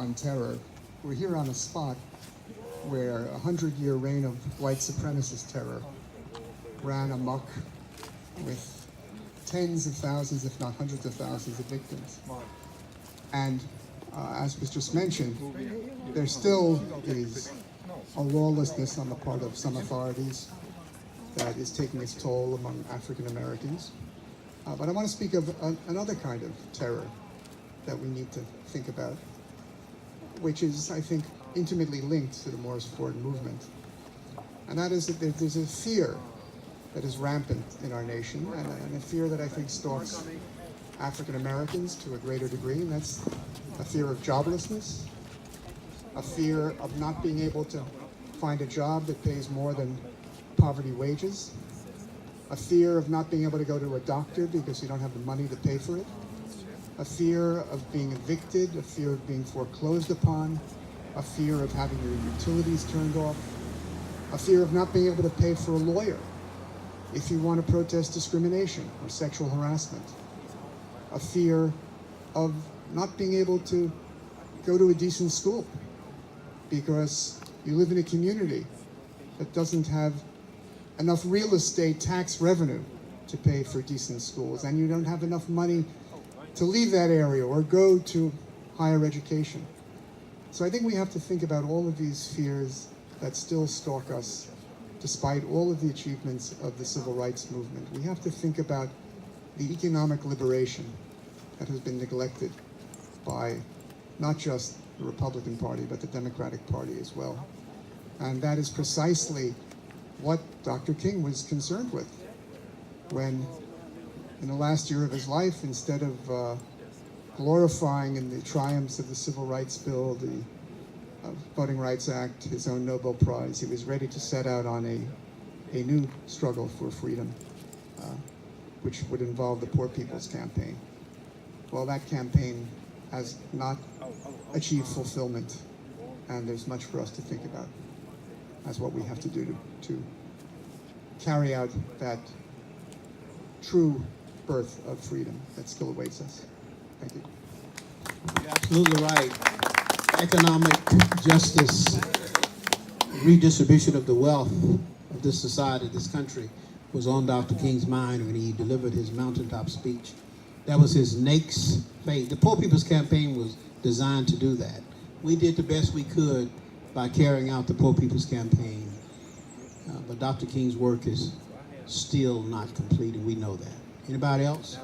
on terror. We're here on a spot where a 100-year reign of white supremacist terror ran amok with tens of thousands, if not hundreds of thousands of victims. And as was just mentioned, there still is a lawlessness on the part of some authorities that is taking its toll among African Americans. But I want to speak of another kind of terror that we need to think about, which is, I think, intimately linked to the Morris Ford movement. And that is that there's a fear that is rampant in our nation, and a fear that I think stalks African Americans to a greater degree, and that's a fear of joblessness, a fear of not being able to find a job that pays more than poverty wages, a fear of not being able to go to a doctor because you don't have the money to pay for it, a fear of being evicted, a fear of being foreclosed upon, a fear of having your utilities turned off, a fear of not being able to pay for a lawyer if you want to protest discrimination or sexual harassment, a fear of not being able to go to a decent school because you live in a community that doesn't have enough real estate tax revenue to pay for decent schools, and you don't have enough money to leave that area or go to higher education. So I think we have to think about all of these fears that still stalk us despite all of the achievements of the civil rights movement. We have to think about the economic liberation that has been neglected by not just the Republican Party, but the Democratic Party as well. And that is precisely what Dr. King was concerned with when, in the last year of his life, instead of glorifying in the triumphs of the Civil Rights Bill, the Voting Rights Act, his own Nobel Prize, he was ready to set out on a new struggle for freedom, which would involve the Poor People's Campaign. Well, that campaign has not achieved fulfillment, and there's much for us to think about as what we have to do to carry out that true birth of freedom that still awaits us. Thank you. You're absolutely right. Economic justice, redistribution of the wealth of this society, this country, was on Dr. King's mind when he delivered his mountaintop speech. That was his next phase. The Poor People's Campaign was designed to do that. We did the best we could by carrying out the Poor People's Campaign. But Dr. King's work is still not complete, and we know that. Anybody else?